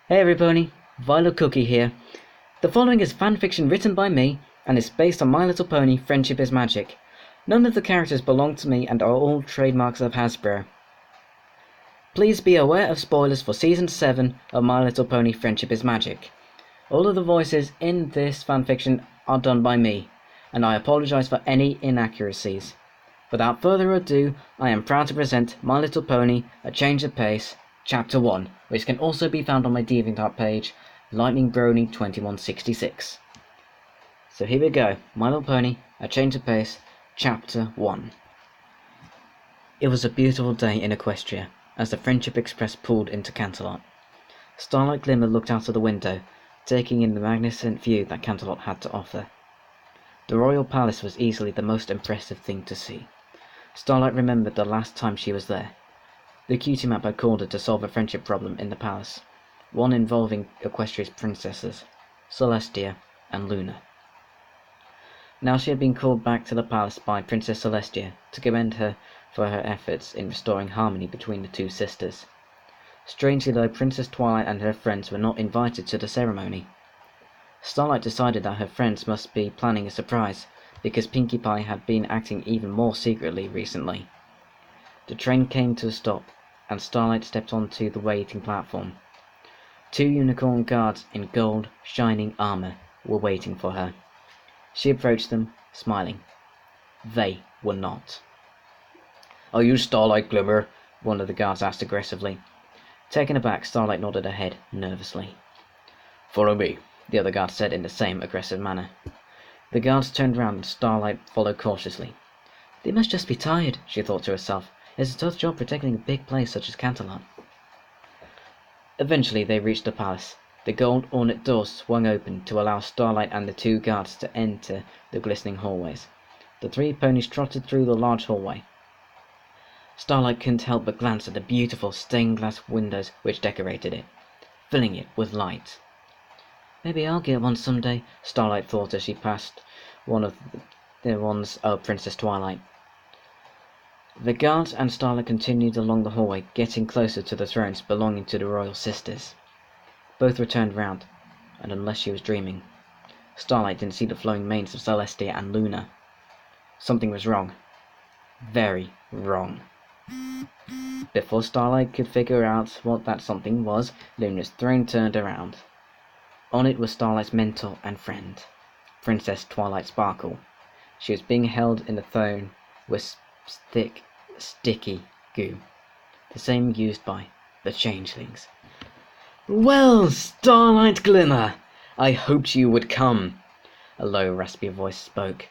Hey everybody, Violet Cookie here. The following is fanfiction written by me and is based on My Little Pony Friendship is Magic. None of the characters belong to me and are all trademarks of Hasbro. Please be aware of spoilers for Season 7 of My Little Pony Friendship is Magic. All of the voices in this fanfiction are done by me, and I apologise for any inaccuracies. Without further ado, I am proud to present My Little Pony A Change of Pace, Chapter 1, which can also be found on my DeviantArt page, Lightning Brony 2166. So here we go, My Little Pony, A Change of Pace, Chapter 1. It was a beautiful day in Equestria, as the Friendship Express pulled into Canterlot. Starlight Glimmer looked out of the window, taking in the magnificent view that Canterlot had to offer. The Royal Palace was easily the most impressive thing to see. Starlight remembered the last time she was there. The cutie map had called her to solve a friendship problem in the palace, one involving Equestria's princesses, Celestia and Luna. Now she had been called back to the palace by Princess Celestia to commend her for her efforts in restoring harmony between the two sisters. Strangely though, Princess Twilight and her friends were not invited to the ceremony. Starlight decided that her friends must be planning a surprise, because Pinkie Pie had been acting even more secretly recently. The train came to a stop, and Starlight stepped onto the waiting platform. Two unicorn guards in gold, shining armour were waiting for her. She approached them, smiling. They were not. "Are you Starlight Glimmer?" one of the guards asked aggressively. Taken aback, Starlight nodded her head nervously. "Follow me," the other guard said in the same aggressive manner. The guards turned round and Starlight followed cautiously. They must just be tired, she thought to herself. It's a tough job protecting a big place such as Canterlot. Eventually they reached the palace. The gold ornate doors swung open to allow Starlight and the two guards to enter the glistening hallways. The three ponies trotted through the large hallway. Starlight couldn't help but glance at the beautiful stained glass windows which decorated it, filling it with light. Maybe I'll get one someday, Starlight thought as she passed one of the ones of Princess Twilight. The guards and Starlight continued along the hallway, getting closer to the thrones belonging to the royal sisters. Both were turned round, and unless she was dreaming, Starlight didn't see the flowing manes of Celestia and Luna. Something was wrong. Very wrong. Before Starlight could figure out what that something was, Luna's throne turned around. On it was Starlight's mentor and friend, Princess Twilight Sparkle. She was being held in the throne with thick, sticky goo, the same used by the changelings. "Well, Starlight Glimmer, I hoped you would come," a low, raspy voice spoke.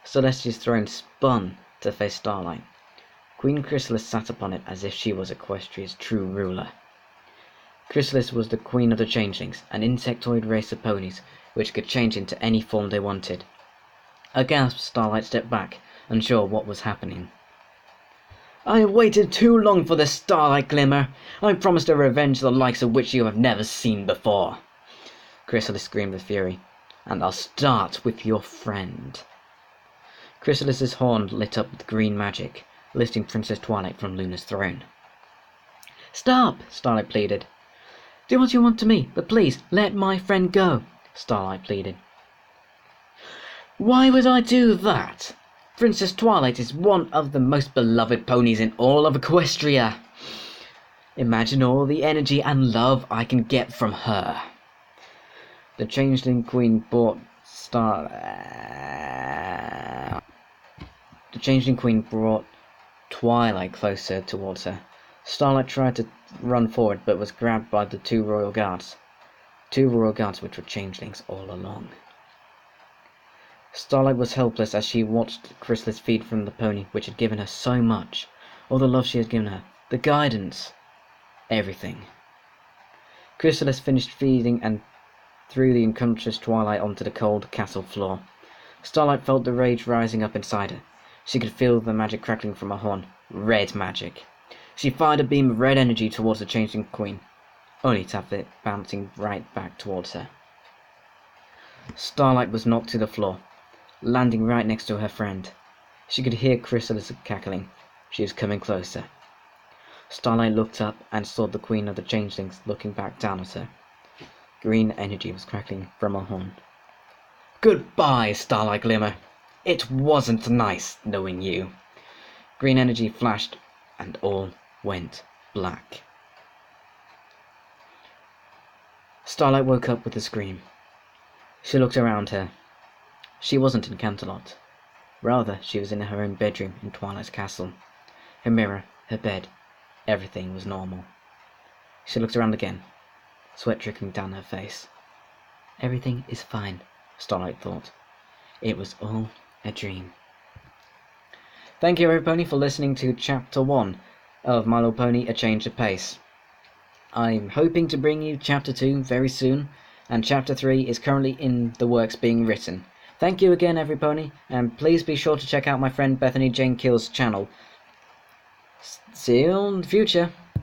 Celestia's throne spun to face Starlight. Queen Chrysalis sat upon it as if she was Equestria's true ruler. Chrysalis was the queen of the changelings, an insectoid race of ponies which could change into any form they wanted. Aghast, Starlight stepped back, unsure what was happening. "I have waited too long for this, Starlight Glimmer. I promised a revenge the likes of which you have never seen before," Chrysalis screamed with fury. "And I'll start with your friend." Chrysalis's horn lit up with green magic, lifting Princess Twilight from Luna's throne. "Stop!" Starlight pleaded. "Do what you want to me, but please let my friend go," Starlight pleaded. "Why would I do that? Princess Twilight is one of the most beloved ponies in all of Equestria. Imagine all the energy and love I can get from her." The changeling queen brought Twilight closer towards her. Starlight tried to run forward but was grabbed by the two royal guards. Two royal guards which were changelings all along. Starlight was helpless as she watched Chrysalis feed from the pony which had given her so much. All the love she had given her, the guidance, everything. Chrysalis finished feeding and threw the unconscious Twilight onto the cold castle floor. Starlight felt the rage rising up inside her. She could feel the magic crackling from her horn. Red magic. She fired a beam of red energy towards the changeling queen, only to have it bouncing right back towards her. Starlight was knocked to the floor, landing right next to her friend. She could hear Chrysalis cackling. She was coming closer. Starlight looked up and saw the Queen of the Changelings looking back down at her. Green energy was crackling from her horn. "Goodbye, Starlight Glimmer. It wasn't nice knowing you." Green energy flashed and all went black. Starlight woke up with a scream. She looked around her. She wasn't in Canterlot. Rather, she was in her own bedroom in Twilight Castle. Her mirror, her bed, everything was normal. She looked around again, sweat trickling down her face. Everything is fine, Starlight thought. It was all a dream. Thank you, everybody, for listening to Chapter 1 of My Little Pony: A Change of Pace. I'm hoping to bring you Chapter 2 very soon, and Chapter 3 is currently in the works being written. Thank you again, everybody, and please be sure to check out my friend Bethany Jane Keel's channel. See you in the future.